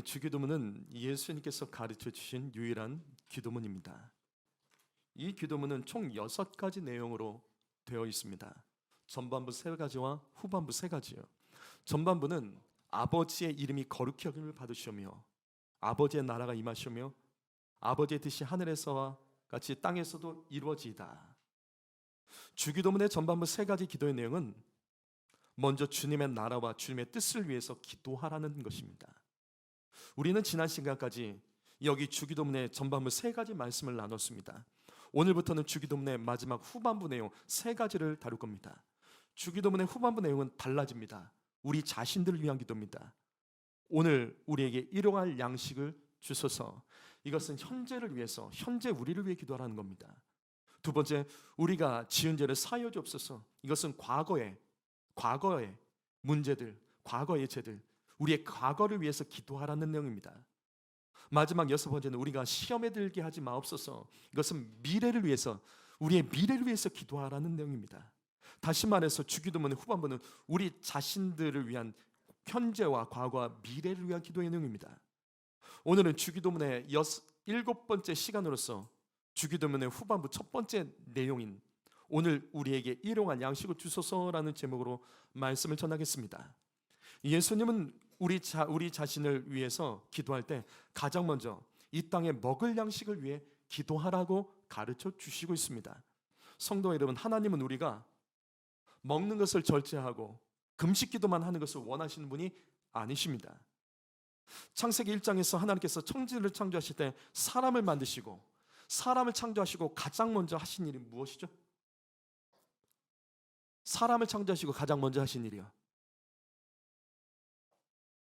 주기도문은 예수님께서 가르쳐 주신 유일한 기도문입니다. 이 기도문은 총 6가지 내용으로 되어 있습니다. 전반부 3가지와 후반부 3가지요. 전반부는 아버지의 이름이 거룩히 여김을 받으시며 아버지의 나라가 임하시며 아버지의 뜻이 하늘에서와 같이 땅에서도 이루어지이다. 주기도문의 전반부 3가지 기도의 내용은 먼저 주님의 나라와 주님의 뜻을 위해서 기도하라는 것입니다. 우리는 지난 시간까지 여기 주기도문의 전반부 3가지 말씀을 나눴습니다. 오늘부터는 주기도문의 마지막 후반부 내용 3가지를 다룰 겁니다. 주기도문의 후반부 내용은 달라집니다. 우리 자신들을 위한 기도입니다. 오늘 우리에게 일용할 양식을 주소서. 이것은 현재를 위해서, 현재 우리를 위해 기도하라는 겁니다. 두 번째, 우리가 지은 죄를 사하여 주옵소서. 이것은 과거의 문제들, 과거의 죄들, 우리의 과거를 위해서 기도하라는 내용입니다. 마지막 6번째는 우리가 시험에 들게 하지 마옵소서. 이것은 미래를 위해서, 우리의 미래를 위해서 기도하라는 내용입니다. 다시 말해서 주기도문의 후반부는 우리 자신들을 위한 현재와 과거와 미래를 위한 기도의 내용입니다. 오늘은 주기도문의 7번째 시간으로서 주기도문의 후반부 첫 번째 내용인 오늘 우리에게 일용할 양식을 주소서라는 제목으로 말씀을 전하겠습니다. 예수님은 우리 자신을 위해서 기도할 때 가장 먼저 이 땅에 먹을 양식을 위해 기도하라고 가르쳐 주시고 있습니다. 성도 여러분, 하나님은 우리가 먹는 것을 절제하고 금식 기도만 하는 것을 원하시는 분이 아니십니다. 창세기 1장에서 하나님께서 천지를 창조하실 때 사람을 만드시고 사람을 창조하시고 가장 먼저 하신 일이 무엇이죠? 사람을 창조하시고 가장 먼저 하신 일이요.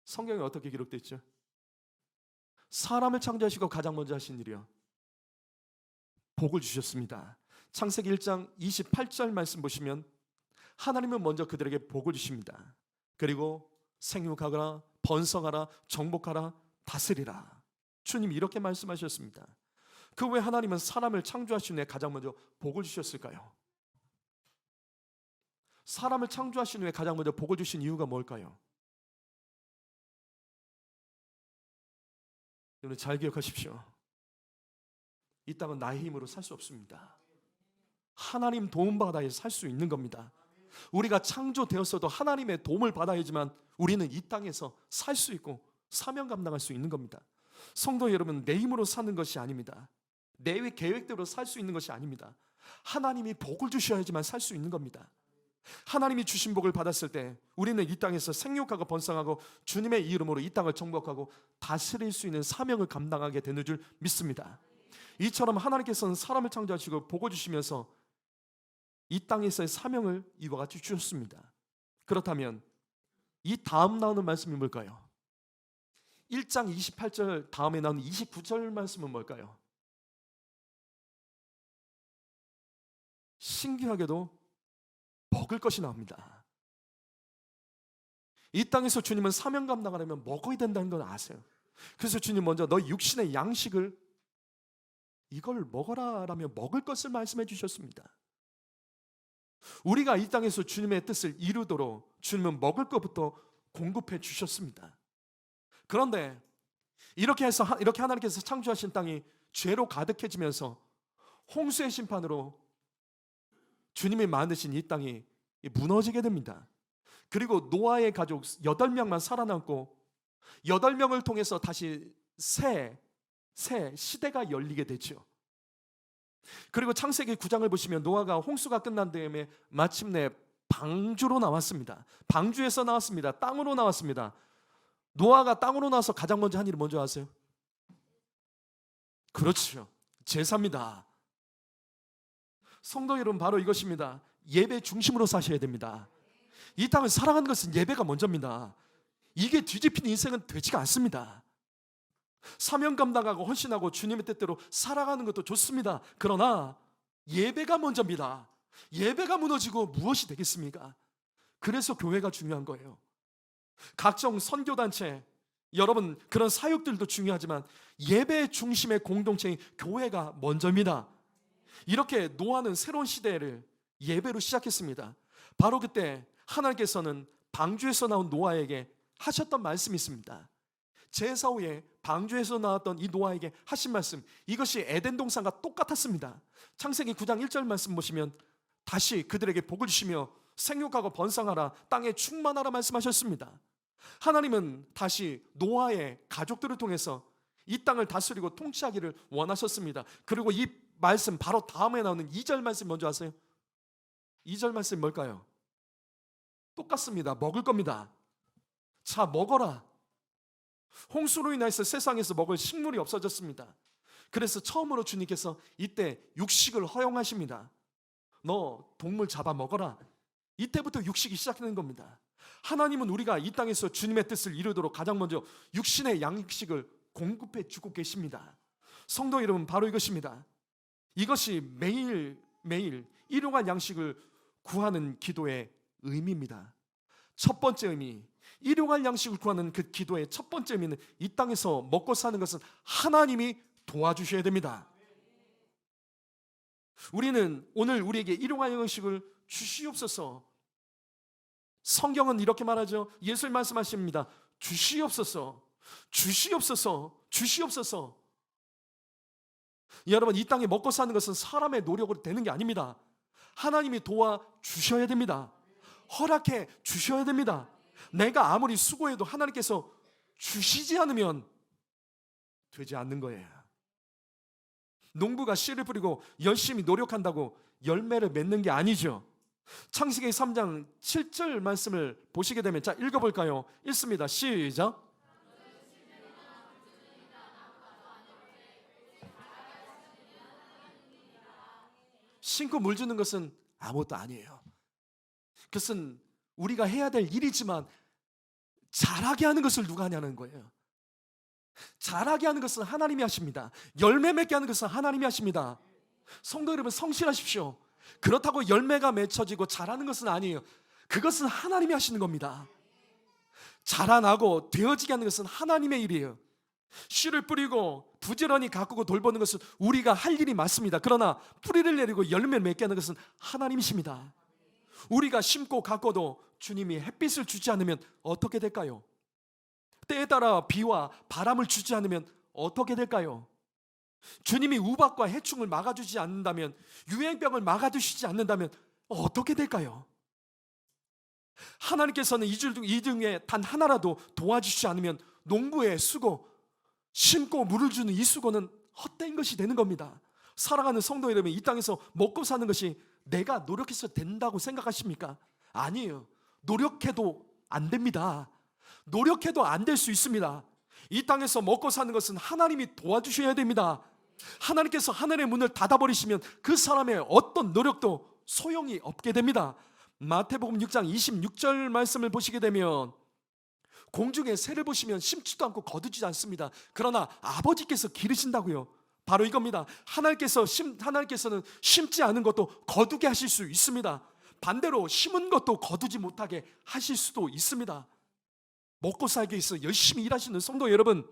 성경에 어떻게 기록되어 있죠? 사람을 창조하시고 가장 먼저 하신 일이요. 복을 주셨습니다. 창세기 1장 28절 말씀 보시면 하나님은 먼저 그들에게 복을 주십니다. 그리고 생육하거나 번성하라, 정복하라, 다스리라. 주님이 이렇게 말씀하셨습니다. 그 왜 하나님은 사람을 창조하신 후에 가장 먼저 복을 주셨을까요? 사람을 창조하신 후에 가장 먼저 복을 주신 이유가 뭘까요? 여러분 잘 기억하십시오. 이 땅은 나의 힘으로 살 수 없습니다. 하나님 도움 받아야 살 수 있는 겁니다. 우리가 창조되었어도 하나님의 도움을 받아야지만 우리는 이 땅에서 살 수 있고 사명 감당할 수 있는 겁니다. 성도 여러분, 내 힘으로 사는 것이 아닙니다. 내 계획대로 살 수 있는 것이 아닙니다. 하나님이 복을 주셔야지만 살 수 있는 겁니다. 하나님이 주신 복을 받았을 때 우리는 이 땅에서 생육하고 번성하고 주님의 이름으로 이 땅을 정복하고 다스릴 수 있는 사명을 감당하게 되는 줄 믿습니다. 이처럼 하나님께서는 사람을 창조하시고 복을 주시면서 이 땅에서의 사명을 이와 같이 주셨습니다. 그렇다면 이 다음 나오는 말씀이 뭘까요? 1장 28절 다음에 나오는 29절 말씀은 뭘까요? 신기하게도 먹을 것이 나옵니다. 이 땅에서 주님은 사명 감당하려면 먹어야 된다는 걸 아세요. 그래서 주님 먼저 너 육신의 양식을 이걸 먹어라 라며 먹을 것을 말씀해 주셨습니다. 우리가 이 땅에서 주님의 뜻을 이루도록 주님은 먹을 것부터 공급해 주셨습니다. 그런데 이렇게 하나님께서 창조하신 땅이 죄로 가득해지면서 홍수의 심판으로 주님이 만드신 이 땅이 무너지게 됩니다. 그리고 노아의 가족 8명만 살아남고 8명을 통해서 다시 새 시대가 열리게 되죠. 그리고 창세기 9장을 보시면 노아가 홍수가 끝난 다음에 마침내 방주로 나왔습니다. 방주에서 나왔습니다. 땅으로 나왔습니다. 노아가 땅으로 나와서 가장 먼저 한 일이 뭔지 아세요? 그렇죠. 제사입니다. 성도 여러분, 바로 이것입니다. 예배 중심으로 사셔야 됩니다. 이 땅을 살아가는 것은 예배가 먼저입니다. 이게 뒤집힌 인생은 되지가 않습니다. 사명 감당하고 헌신하고 주님의 뜻대로 살아가는 것도 좋습니다. 그러나 예배가 먼저입니다. 예배가 무너지고 무엇이 되겠습니까? 그래서 교회가 중요한 거예요. 각종 선교단체, 여러분 그런 사역들도 중요하지만 예배 중심의 공동체인 교회가 먼저입니다. 이렇게 노아는 새로운 시대를 예배로 시작했습니다. 바로 그때 하나님께서는 방주에서 나온 노아에게 하셨던 말씀이 있습니다. 제사 후에 방주에서 나왔던 이 노아에게 하신 말씀, 이것이 에덴 동산과 똑같았습니다. 창세기 9장 1절 말씀 보시면 다시 그들에게 복을 주시며 생육하고 번성하라, 땅에 충만하라 말씀하셨습니다. 하나님은 다시 노아의 가족들을 통해서 이 땅을 다스리고 통치하기를 원하셨습니다. 그리고 이 말씀 바로 다음에 나오는 2절 말씀 먼저 아세요? 2절 말씀 뭘까요? 똑같습니다. 먹을 겁니다. 자, 먹어라. 홍수로 인해서 세상에서 먹을 식물이 없어졌습니다. 그래서 처음으로 주님께서 이때 육식을 허용하십니다. 너 동물 잡아 먹어라. 이때부터 육식이 시작되는 겁니다. 하나님은 우리가 이 땅에서 주님의 뜻을 이루도록 가장 먼저 육신의 양식을 공급해 주고 계십니다. 성도 여러분, 바로 이것입니다. 이것이 매일 일용할 양식을 구하는 기도의 의미입니다. 첫 번째 의미, 일용할 양식을 구하는 그 기도의 첫 번째 의미는 이 땅에서 먹고 사는 것은 하나님이 도와주셔야 됩니다. 우리는 오늘 우리에게 일용할 양식을 주시옵소서. 성경은 이렇게 말하죠. 예수님 말씀하십니다. 주시옵소서, 주시옵소서, 주시옵소서. 여러분, 이 땅에 먹고 사는 것은 사람의 노력으로 되는 게 아닙니다. 하나님이 도와주셔야 됩니다. 허락해 주셔야 됩니다. 내가 아무리 수고해도 하나님께서 주시지 않으면 되지 않는 거예요. 농부가 씨를 뿌리고 열심히 노력한다고 열매를 맺는 게 아니죠. 창세기 3장 7절 말씀을 보시게 되면, 자, 읽어볼까요? 읽습니다. 시작. 심고 물 주는 것은 아무것도 아니에요. 그것은 우리가 해야 될 일이지만 자라게 하는 것을 누가 하냐는 거예요. 자라게 하는 것은 하나님이 하십니다. 열매 맺게 하는 것은 하나님이 하십니다. 성도 여러분, 성실하십시오. 그렇다고 열매가 맺혀지고 자라는 것은 아니에요. 그것은 하나님이 하시는 겁니다. 자라나고 되어지게 하는 것은 하나님의 일이에요. 씨를 뿌리고 부지런히 가꾸고 돌보는 것은 우리가 할 일이 맞습니다. 그러나 뿌리를 내리고 열매를 맺게 하는 것은 하나님이십니다. 우리가 심고 가꿔도 주님이 햇빛을 주지 않으면 어떻게 될까요? 때에 따라 비와 바람을 주지 않으면 어떻게 될까요? 주님이 우박과 해충을 막아주지 않는다면, 유행병을 막아주시지 않는다면 어떻게 될까요? 하나님께서는 이 중에 단 하나라도 도와주시지 않으면 농부의 수고, 심고 물을 주는 이 수고는 헛된 것이 되는 겁니다. 사랑하는 성도 여러분, 이 땅에서 먹고 사는 것이 내가 노력해서 된다고 생각하십니까? 아니에요. 노력해도 안 됩니다. 노력해도 안 될 수 있습니다. 이 땅에서 먹고 사는 것은 하나님이 도와주셔야 됩니다. 하나님께서 하늘의 문을 닫아버리시면 그 사람의 어떤 노력도 소용이 없게 됩니다. 마태복음 6장 26절 말씀을 보시게 되면, 공중의 새를 보시면 심지도 않고 거두지 않습니다. 그러나 아버지께서 기르신다고요. 바로 이겁니다. 하나님께서는 심지 않은 것도 거두게 하실 수 있습니다. 반대로 심은 것도 거두지 못하게 하실 수도 있습니다. 먹고 살기 위해서 열심히 일하시는 성도 여러분,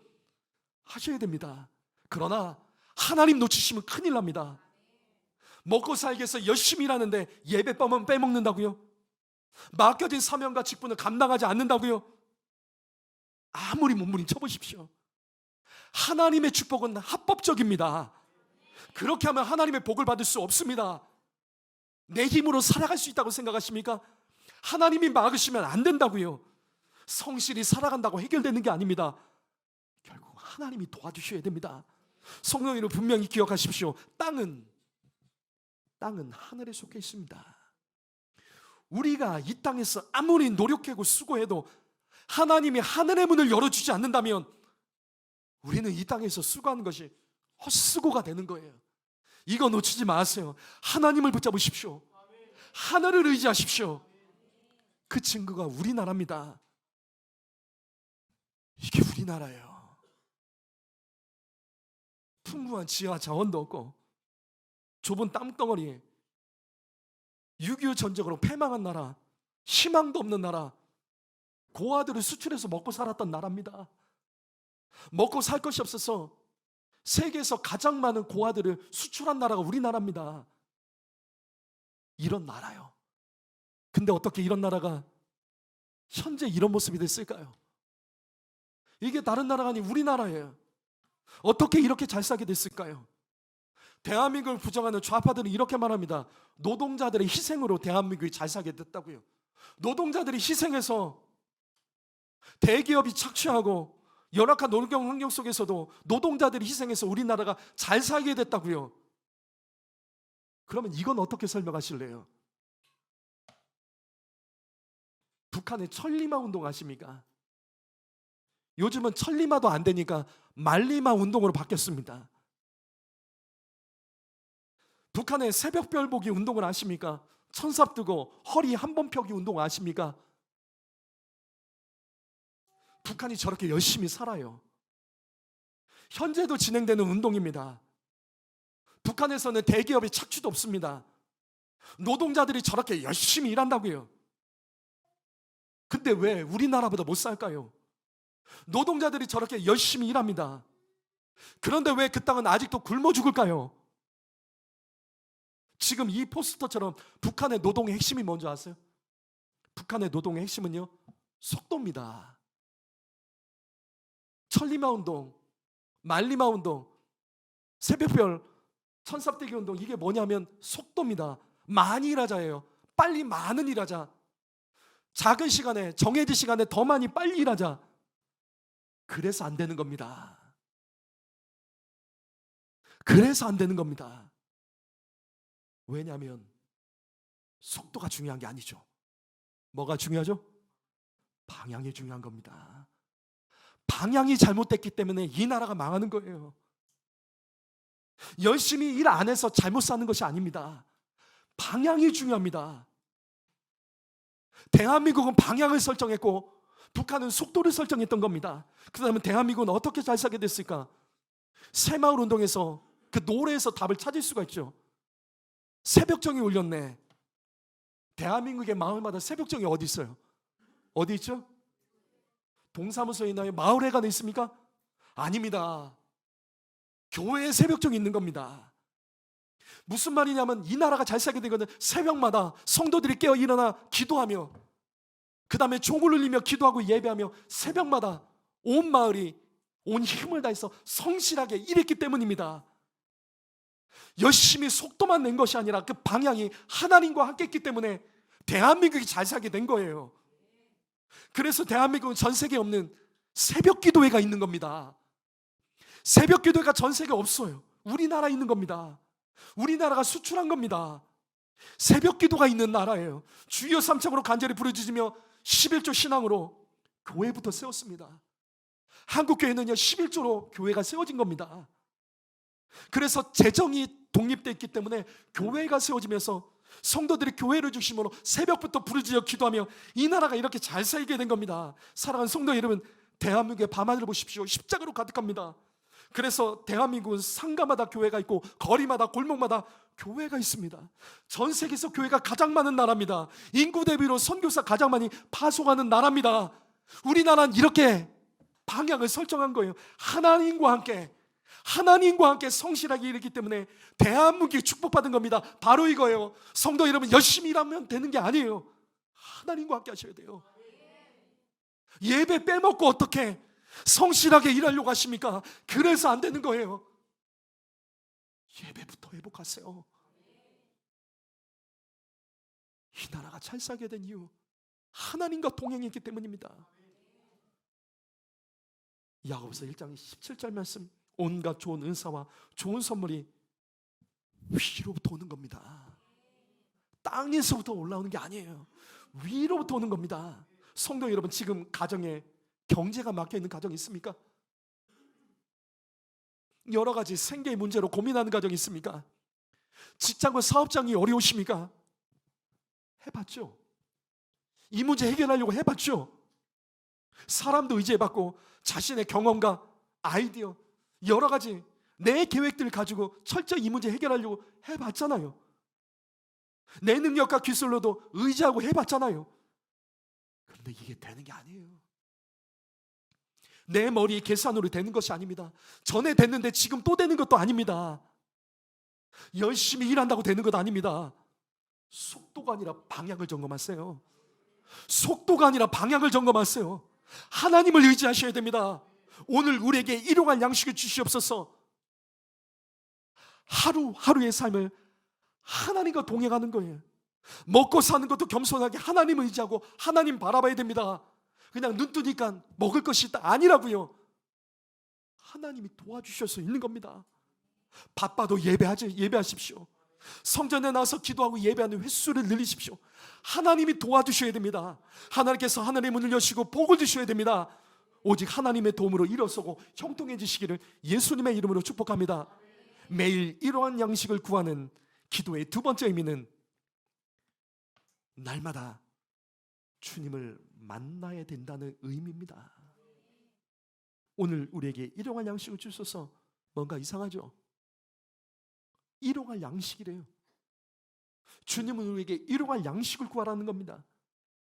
하셔야 됩니다. 그러나 하나님 놓치시면 큰일 납니다. 먹고 살기 위해서 열심히 일하는데 예배법은 빼먹는다고요? 맡겨진 사명과 직분을 감당하지 않는다고요? 아무리 몸부림쳐보십시오. 하나님의 축복은 합법적입니다. 그렇게 하면 하나님의 복을 받을 수 없습니다. 내 힘으로 살아갈 수 있다고 생각하십니까? 하나님이 막으시면 안 된다고요. 성실히 살아간다고 해결되는 게 아닙니다. 결국 하나님이 도와주셔야 됩니다. 성도 여러분, 분명히 기억하십시오. 땅은 하늘에 속해 있습니다. 우리가 이 땅에서 아무리 노력하고 수고해도 하나님이 하늘의 문을 열어주지 않는다면 우리는 이 땅에서 수고하는 것이 헛수고가 되는 거예요. 이거 놓치지 마세요. 하나님을 붙잡으십시오. 하늘을 의지하십시오. 그 증거가 우리나라입니다. 이게 우리나라예요. 풍부한 지하 자원도 없고 좁은 땅덩어리에 6.25 전쟁으로 패망한 나라, 희망도 없는 나라, 고아들을 수출해서 먹고 살았던 나라입니다. 먹고 살 것이 없어서 세계에서 가장 많은 고아들을 수출한 나라가 우리나라입니다. 이런 나라요. 근데 어떻게 이런 나라가 현재 이런 모습이 됐을까요? 이게 다른 나라가 아닌 우리나라예요. 어떻게 이렇게 잘 살게 됐을까요? 대한민국을 부정하는 좌파들은 이렇게 말합니다. 노동자들의 희생으로 대한민국이 잘 살게 됐다고요. 노동자들이 희생해서 대기업이 착취하고 열악한 노동 환경 속에서도 노동자들이 희생해서 우리나라가 잘 살게 됐다고요. 그러면 이건 어떻게 설명하실래요? 북한의 천리마 운동 아십니까? 요즘은 천리마도 안 되니까 말리마 운동으로 바뀌었습니다. 북한의 새벽별 보기 운동을 아십니까? 천삽 뜨고 허리 한 번 펴기 운동 아십니까? 북한이 저렇게 열심히 살아요. 현재도 진행되는 운동입니다. 북한에서는 대기업의 착취도 없습니다. 노동자들이 저렇게 열심히 일한다고요. 근데 왜 우리나라보다 못 살까요? 노동자들이 저렇게 열심히 일합니다. 그런데 왜 그 땅은 아직도 굶어 죽을까요? 지금 이 포스터처럼 북한의 노동의 핵심이 뭔지 아세요? 북한의 노동의 핵심은요, 속도입니다. 천리마 운동, 말리마 운동, 새벽별, 천삽대기 운동, 이게 뭐냐면 속도입니다. 많이 일하자예요. 빨리 많은 일하자. 작은 시간에, 정해진 시간에 더 많이 빨리 일하자. 그래서 안 되는 겁니다. 그래서 안 되는 겁니다. 왜냐하면 속도가 중요한 게 아니죠. 뭐가 중요하죠? 방향이 중요한 겁니다. 방향이 잘못됐기 때문에 이 나라가 망하는 거예요. 열심히 일 안 해서 잘못 사는 것이 아닙니다. 방향이 중요합니다. 대한민국은 방향을 설정했고 북한은 속도를 설정했던 겁니다. 그러면 대한민국은 어떻게 잘 살게 됐을까? 새마을 운동에서 그 노래에서 답을 찾을 수가 있죠. 새벽정이 울렸네. 대한민국의 마을마다 새벽정이 어디 있어요? 어디 있죠? 동사무소에 있나요? 마을회관에 있습니까? 아닙니다. 교회에 새벽정이 있는 겁니다. 무슨 말이냐면 이 나라가 잘 살게 된 것은 새벽마다 성도들이 깨어 일어나 기도하며 그 다음에 종을 울리며 기도하고 예배하며 새벽마다 온 마을이 온 힘을 다해서 성실하게 일했기 때문입니다. 열심히 속도만 낸 것이 아니라 그 방향이 하나님과 함께 있기 때문에 대한민국이 잘 살게 된 거예요. 그래서 대한민국은 전 세계에 없는 새벽 기도회가 있는 겁니다. 새벽 기도회가 전 세계에 없어요. 우리나라에 있는 겁니다. 우리나라가 수출한 겁니다. 새벽 기도가 있는 나라예요. 주여 삼창으로 간절히 부르짖으며 11조 신앙으로 교회부터 세웠습니다. 한국교회는요 11조로 교회가 세워진 겁니다. 그래서 재정이 독립되어 있기 때문에 교회가 세워지면서 성도들이 교회를 중심으로 새벽부터 부르짖어 기도하며 이 나라가 이렇게 잘 살게 된 겁니다. 사랑하는 성도 여러분, 대한민국의 밤하늘을 보십시오. 십자가로 가득합니다. 그래서 대한민국은 상가마다 교회가 있고 거리마다 골목마다 교회가 있습니다. 전 세계에서 교회가 가장 많은 나라입니다. 인구 대비로 선교사 가장 많이 파송하는 나라입니다. 우리나라는 이렇게 방향을 설정한 거예요. 하나님과 함께 성실하게 일했기 때문에 대한민국이 축복받은 겁니다. 바로 이거예요. 성도 여러분, 열심히 일하면 되는 게 아니에요. 하나님과 함께 하셔야 돼요. 예배 빼먹고 어떻게 성실하게 일하려고 하십니까? 그래서 안 되는 거예요. 예배부터 회복하세요. 이 나라가 잘 살게 된 이유, 하나님과 동행했기 때문입니다. 야고보서 1장 17절 말씀, 온갖 좋은 은사와 좋은 선물이 위로부터 오는 겁니다. 땅에서부터 올라오는 게 아니에요. 위로부터 오는 겁니다. 성도 여러분, 지금 가정에 경제가 막혀있는 가정이 있습니까? 여러 가지 생계의 문제로 고민하는 가정이 있습니까? 직장과 사업장이 어려우십니까? 해봤죠? 이 문제 해결하려고 해봤죠? 사람도 의지해봤고 자신의 경험과 아이디어, 여러 가지 내 계획들을 가지고 철저히 이 문제 해결하려고 해봤잖아요. 내 능력과 기술로도 의지하고 해봤잖아요. 그런데 이게 되는 게 아니에요. 내 머리 계산으로 되는 것이 아닙니다. 전에 됐는데 지금 또 되는 것도 아닙니다. 열심히 일한다고 되는 것 아닙니다. 속도가 아니라 방향을 점검하세요. 속도가 아니라 방향을 점검하세요. 하나님을 의지하셔야 됩니다. 오늘 우리에게 일용할 양식을 주시옵소서. 하루하루의 삶을 하나님과 동행하는 거예요. 먹고 사는 것도 겸손하게 하나님 의지하고 하나님 바라봐야 됩니다. 그냥 눈 뜨니까 먹을 것이 있다 아니라고요. 하나님이 도와주셔서 있는 겁니다. 바빠도 예배하십시오. 성전에 나와서 기도하고 예배하는 횟수를 늘리십시오. 하나님이 도와주셔야 됩니다. 하나님께서 하늘의 문을 여시고 복을 주셔야 됩니다. 오직 하나님의 도움으로 일어서고 형통해지시기를 예수님의 이름으로 축복합니다. 매일 이러한 양식을 구하는 기도의 두 번째 의미는 날마다 주님을 만나야 된다는 의미입니다. 오늘 우리에게 일용할 양식을 주셔서 뭔가 이상하죠? 일용할 양식이래요. 주님은 우리에게 일용할 양식을 구하라는 겁니다.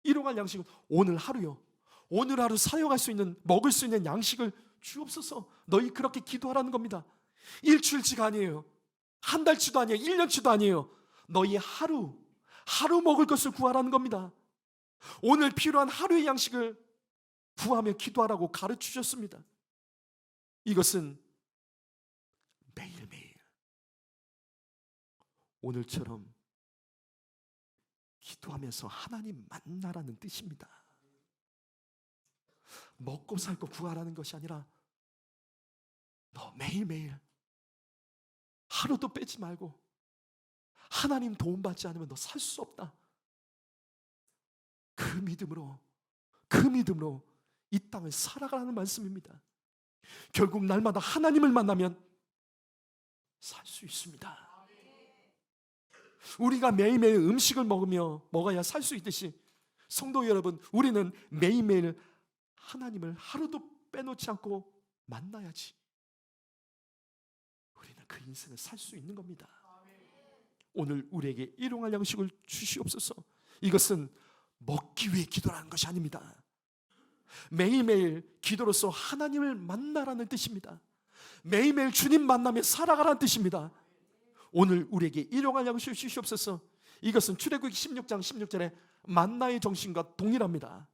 일용할 양식은 오늘 하루요. 오늘 하루 사용할 수 있는, 먹을 수 있는 양식을 주옵소서. 너희 그렇게 기도하라는 겁니다. 일주일치가 아니에요. 한 달치도 아니에요. 1년치도 아니에요. 너희 하루 먹을 것을 구하라는 겁니다. 오늘 필요한 하루의 양식을 구하며 기도하라고 가르치셨습니다. 이것은 매일매일 오늘처럼 기도하면서 하나님 만나라는 뜻입니다. 먹고 살 거 구하라는 것이 아니라 너 매일매일 하루도 빼지 말고 하나님 도움받지 않으면 너 살 수 없다. 그 믿음으로 이 땅을 살아가라는 말씀입니다. 결국 날마다 하나님을 만나면 살 수 있습니다. 우리가 매일매일 음식을 먹어야 살 수 있듯이 성도 여러분, 우리는 매일매일 하나님을 하루도 빼놓지 않고 만나야지 우리는 그 인생을 살 수 있는 겁니다. 오늘 우리에게 일용할 양식을 주시옵소서. 이것은 먹기 위해 기도하는 것이 아닙니다. 매일매일 기도로서 하나님을 만나라는 뜻입니다. 매일매일 주님 만나며 살아가라는 뜻입니다. 오늘 우리에게 일용할 양식을 주시옵소서. 이것은 출애굽기 16장 16절에 만나의 정신과 동일합니다.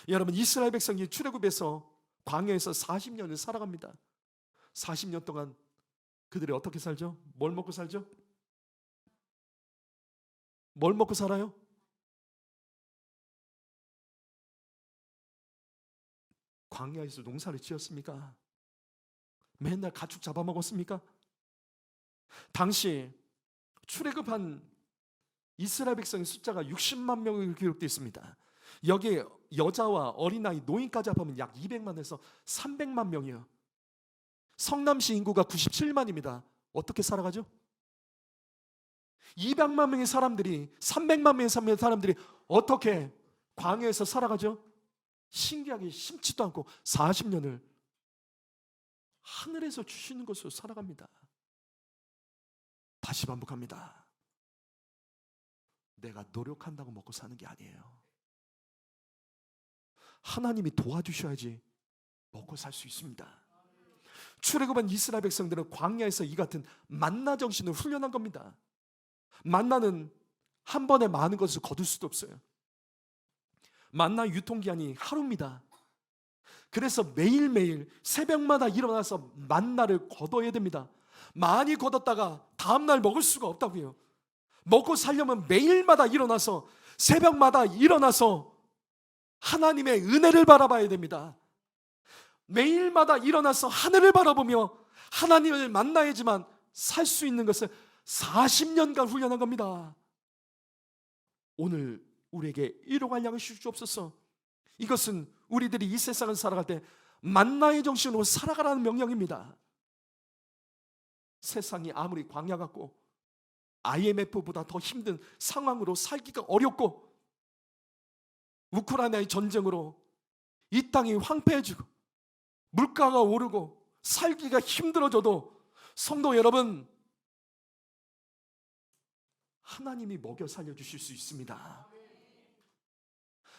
여러분, 이스라엘 백성이 출애굽에서 광야에서 40년을 살아갑니다. 40년 동안 그들이 어떻게 살죠? 뭘 먹고 살죠? 뭘 먹고 살아요? 광야에서 농사를 지었습니까? 맨날 가축 잡아먹었습니까? 당시 출애굽한 이스라엘 백성의 숫자가 60만 명이 기록되어 있습니다. 여기에 여자와 어린아이, 노인까지 합하면 약 200만에서 300만 명이에요. 성남시 인구가 97만입니다. 어떻게 살아가죠? 200만 명의 사람들이, 300만 명의 사람들이 어떻게 광야에서 살아가죠? 신기하게 심지도 않고 40년을 하늘에서 주시는 것으로 살아갑니다. 다시 반복합니다. 내가 노력한다고 먹고 사는 게 아니에요. 하나님이 도와주셔야지 먹고 살 수 있습니다. 출애굽한 이스라엘 백성들은 광야에서 이 같은 만나 정신을 훈련한 겁니다. 만나는 한 번에 많은 것을 거둘 수도 없어요. 만나 유통기한이 하루입니다. 그래서 매일매일 새벽마다 일어나서 만나를 거둬야 됩니다. 많이 거뒀다가 다음날 먹을 수가 없다고요. 먹고 살려면 매일마다 일어나서, 새벽마다 일어나서 하나님의 은혜를 바라봐야 됩니다. 매일마다 일어나서 하늘을 바라보며 하나님을 만나야지만 살 수 있는 것을 40년간 훈련한 겁니다. 오늘 우리에게 일용할 양식을 주옵소서. 이것은 우리들이 이 세상을 살아갈 때 만나의 정신으로 살아가라는 명령입니다. 세상이 아무리 광야 같고 IMF보다 더 힘든 상황으로 살기가 어렵고 우크라이나의 전쟁으로 이 땅이 황폐해지고 물가가 오르고 살기가 힘들어져도 성도 여러분, 하나님이 먹여 살려주실 수 있습니다.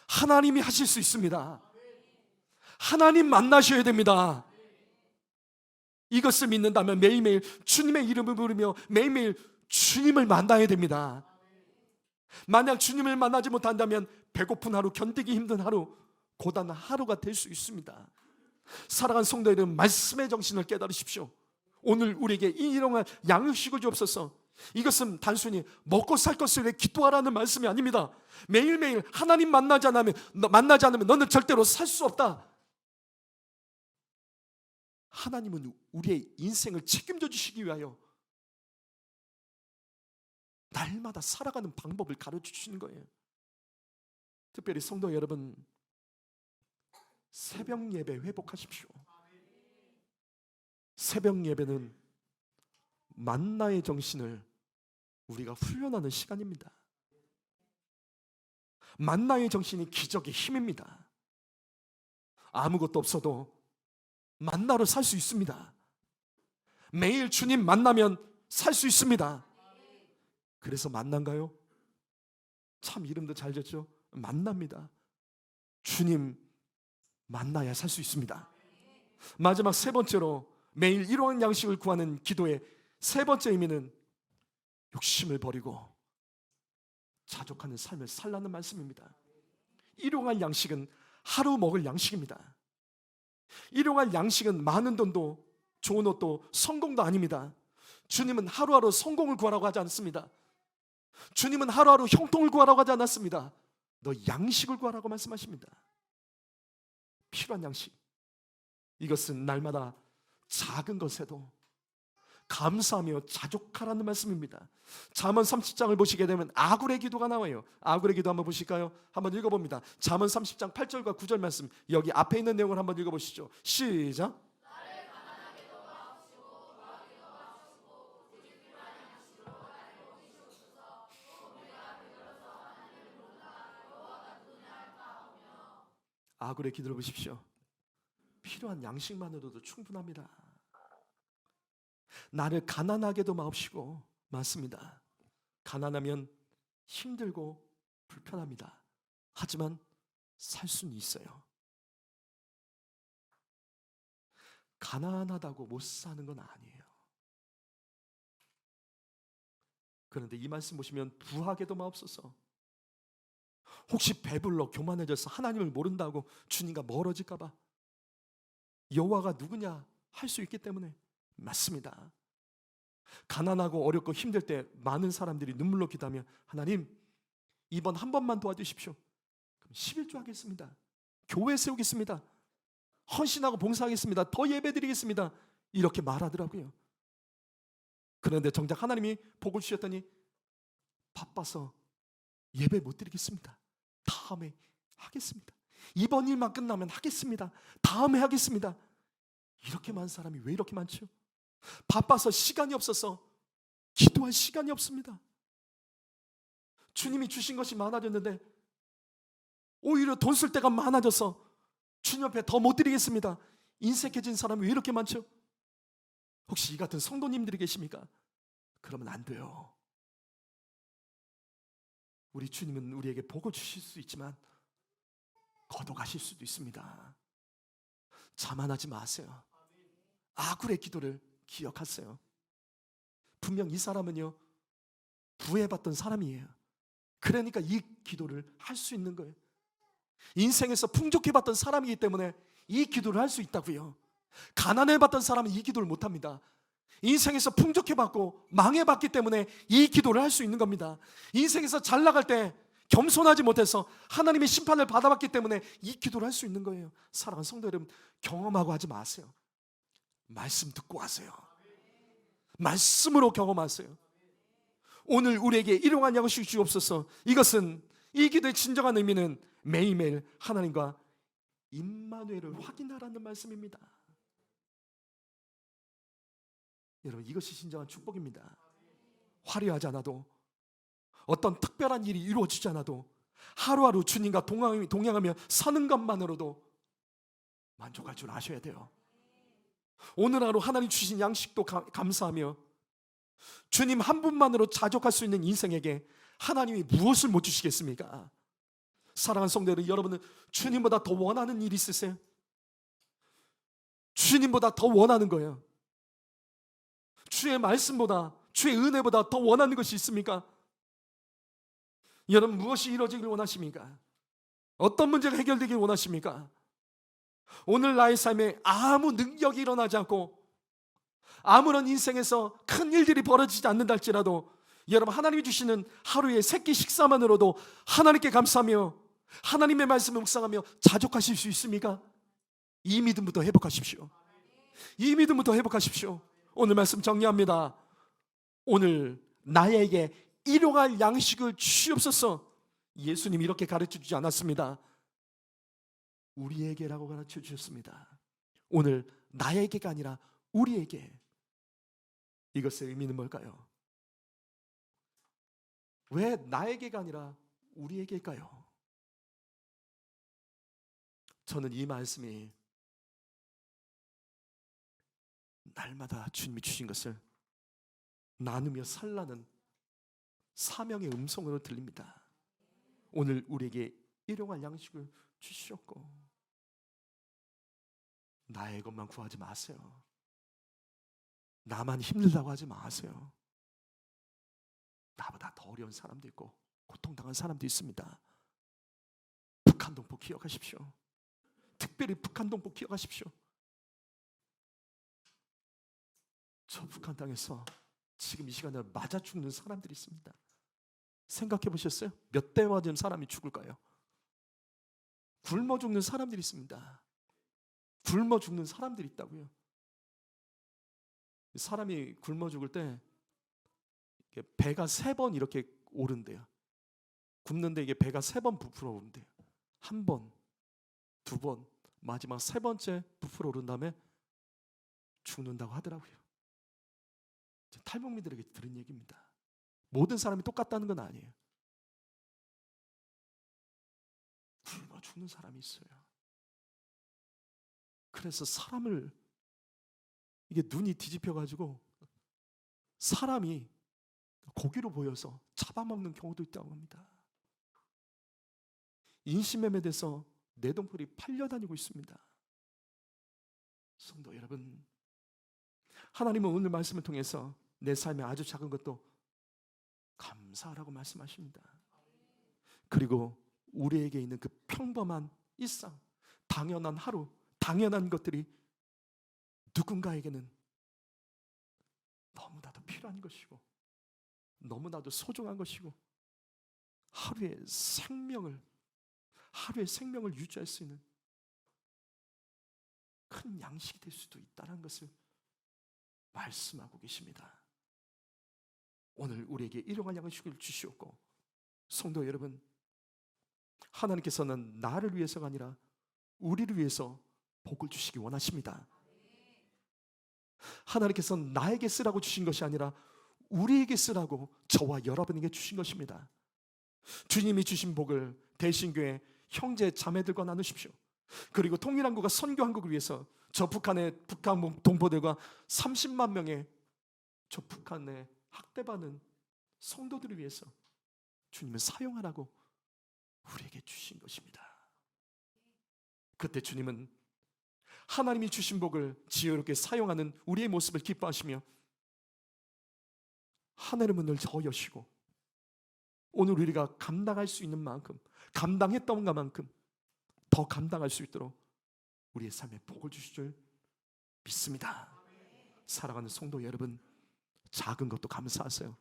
하나님이 하실 수 있습니다. 하나님 만나셔야 됩니다. 이것을 믿는다면 매일매일 주님의 이름을 부르며 매일매일 주님을 만나야 됩니다. 만약 주님을 만나지 못한다면 배고픈 하루, 견디기 힘든 하루, 고단한 하루가 될 수 있습니다. 사랑하는 성도 여러분, 말씀의 정신을 깨달으십시오. 오늘 우리에게 일용할 양식을 주옵소서. 이것은 단순히 먹고 살 것을 위해 기도하라는 말씀이 아닙니다. 매일매일 하나님 만나지 않으면 너는 절대로 살 수 없다. 하나님은 우리의 인생을 책임져 주시기 위하여 날마다 살아가는 방법을 가르쳐 주시는 거예요. 특별히 성도 여러분, 새벽 예배 회복하십시오. 새벽 예배는 만나의 정신을 우리가 훈련하는 시간입니다. 만나의 정신이 기적의 힘입니다. 아무것도 없어도 만나로 살 수 있습니다. 매일 주님 만나면 살 수 있습니다. 그래서 만난가요? 참 이름도 잘 졌죠? 만납니다. 주님 만나야 살 수 있습니다. 마지막 세 번째로 매일 일용할 양식을 구하는 기도의 세 번째 의미는 욕심을 버리고 자족하는 삶을 살라는 말씀입니다. 일용할 양식은 하루 먹을 양식입니다. 일용할 양식은 많은 돈도 좋은 옷도 성공도 아닙니다. 주님은 하루하루 성공을 구하라고 하지 않습니다. 주님은 하루하루 형통을 구하라고 하지 않았습니다. 너 양식을 구하라고 말씀하십니다. 필요한 양식, 이것은 날마다 작은 것에도 감사하며 자족하라는 말씀입니다. 잠언 30장을 보시게 되면 아굴의 기도가 나와요. 아굴의 기도 한번 보실까요? 한번 읽어봅니다. 잠언 30장 8절과 9절 말씀, 여기 앞에 있는 내용을 한번 읽어보시죠. 시작. 아굴의 기도를 보십시오. 필요한 양식만으로도 충분합니다. 나를 가난하게도 마옵시고, 맞습니다. 가난하면 힘들고 불편합니다. 하지만 살 수는 있어요. 가난하다고 못 사는 건 아니에요. 그런데 이 말씀 보시면 부하게도 마옵소서. 혹시 배불러 교만해져서 하나님을 모른다고 주님과 멀어질까 봐, 여호와가 누구냐 할 수 있기 때문에. 맞습니다. 가난하고 어렵고 힘들 때 많은 사람들이 눈물로 기도하며 하나님 이번 한 번만 도와주십시오. 그럼 11조 하겠습니다. 교회 세우겠습니다. 헌신하고 봉사하겠습니다. 더 예배드리겠습니다. 이렇게 말하더라고요. 그런데 정작 하나님이 복을 주셨더니 바빠서 예배 못 드리겠습니다. 다음에 하겠습니다. 이번 일만 끝나면 하겠습니다. 다음에 하겠습니다. 이렇게 많은 사람이 왜 이렇게 많죠? 바빠서 시간이 없어서 기도할 시간이 없습니다. 주님이 주신 것이 많아졌는데 오히려 돈 쓸 때가 많아져서 주님 앞에 더 못 드리겠습니다. 인색해진 사람이 왜 이렇게 많죠? 혹시 이 같은 성도님들이 계십니까? 그러면 안 돼요. 우리 주님은 우리에게 복을 주실 수 있지만 걷어가실 수도 있습니다. 자만하지 마세요. 아굴의 기도를 기억하세요. 분명 이 사람은요 부해받던 사람이에요. 그러니까 이 기도를 할 수 있는 거예요. 인생에서 풍족해봤던 사람이기 때문에 이 기도를 할 수 있다고요. 가난해봤던 사람은 이 기도를 못합니다. 인생에서 풍족해봤고 망해봤기 때문에 이 기도를 할 수 있는 겁니다. 인생에서 잘 나갈 때 겸손하지 못해서 하나님의 심판을 받아봤기 때문에 이 기도를 할 수 있는 거예요. 사랑하는 성도 여러분, 경험하고 하지 마세요. 말씀 듣고 하세요. 말씀으로 경험하세요. 오늘 우리에게 일용할 양식 주옵소서. 이것은, 이 기도의 진정한 의미는 매일매일 하나님과 임마누엘을 확인하라는 말씀입니다. 여러분, 이것이 진정한 축복입니다. 화려하지 않아도, 어떤 특별한 일이 이루어지지 않아도 하루하루 주님과 동행하며 사는 것만으로도 만족할 줄 아셔야 돼요. 오늘 하루 하나님 주신 양식도 감사하며 주님 한 분만으로 자족할 수 있는 인생에게 하나님이 무엇을 못 주시겠습니까? 사랑하는 성도 여러분, 여러분은 주님보다 더 원하는 일 있으세요? 주님보다 더 원하는 거예요. 주의 말씀보다, 주의 은혜보다 더 원하는 것이 있습니까? 여러분, 무엇이 이루어지길 원하십니까? 어떤 문제가 해결되길 원하십니까? 오늘 나의 삶에 아무 능력이 일어나지 않고 아무런 인생에서 큰 일들이 벌어지지 않는다 할지라도 여러분, 하나님이 주시는 하루의 새끼 식사만으로도 하나님께 감사하며 하나님의 말씀을 묵상하며 자족하실 수 있습니까? 이 믿음부터 회복하십시오. 이 믿음부터 회복하십시오. 오늘 말씀 정리합니다. 오늘 나에게 일용할 양식을 주시옵소서. 예수님이 이렇게 가르쳐 주지 않았습니다. 우리에게라고 가르쳐 주셨습니다. 오늘 나에게가 아니라 우리에게. 이것의 의미는 뭘까요? 왜 나에게가 아니라 우리에게일까요? 저는 이 말씀이 날마다 주님이 주신 것을 나누며 살라는 사명의 음성으로 들립니다. 오늘 우리에게 일용할 양식을 주시었고, 나의 것만 구하지 마세요. 나만 힘들다고 하지 마세요. 나보다 더 어려운 사람도 있고 고통당한 사람도 있습니다. 북한동포 기억하십시오. 특별히 북한동포 기억하십시오. 저 북한 땅에서 지금 이 시간에 맞아 죽는 사람들이 있습니다. 생각해 보셨어요? 몇 대 맞은 사람이 죽을까요? 굶어 죽는 사람들이 있습니다. 굶어 죽는 사람들이 있다고요. 사람이 굶어 죽을 때 배가 3번 이렇게 오른대요. 굶는데 이게 배가 3번 부풀어 오른대요. 1번, 2번, 마지막 3번째 부풀어 오른 다음에 죽는다고 하더라고요. 탈북민들에게 들은 얘기입니다. 모든 사람이 똑같다는 건 아니에요. 굶어 죽는 사람이 있어요. 그래서 사람을, 이게 눈이 뒤집혀가지고 사람이 고기로 보여서 잡아먹는 경우도 있다고 합니다. 인신매매돼서 내동물이 팔려다니고 있습니다. 성도 여러분, 하나님은 오늘 말씀을 통해서 내 삶의 아주 작은 것도 감사하라고 말씀하십니다. 그리고 우리에게 있는 그 평범한 일상, 당연한 하루, 당연한 것들이 누군가에게는 너무나도 필요한 것이고 너무나도 소중한 것이고 하루의 생명을 유지할 수 있는 큰 양식이 될 수도 있다는 것을 말씀하고 계십니다. 오늘 우리에게 일용할 양식을 주시옵고, 성도 여러분, 하나님께서는 나를 위해서가 아니라 우리를 위해서 복을 주시기 원하십니다. 하나님께서는 나에게 쓰라고 주신 것이 아니라 우리에게 쓰라고 저와 여러분에게 주신 것입니다. 주님이 주신 복을 대신교회 형제 자매들과 나누십시오. 그리고 통일한국과 선교한국을 위해서 저 북한 동포들과 30만 명의 저 북한에 학대받는 성도들을 위해서 주님을 사용하라고 우리에게 주신 것입니다. 그때 주님은 하나님이 주신 복을 지혜롭게 사용하는 우리의 모습을 기뻐하시며 하늘의 문을 더 여시고 오늘 우리가 감당할 수 있는 만큼, 감당했던 것만큼 더 감당할 수 있도록 우리의 삶에 복을 주실 줄 믿습니다. 사랑하는 성도 여러분, 작은 것도 감사하세요.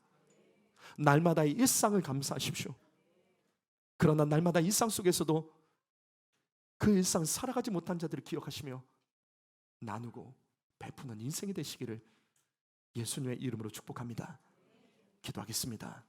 날마다의 일상을 감사하십시오. 그러나 날마다 일상 속에서도 그 일상 살아가지 못한 자들을 기억하시며 나누고 베푸는 인생이 되시기를 예수님의 이름으로 축복합니다. 기도하겠습니다.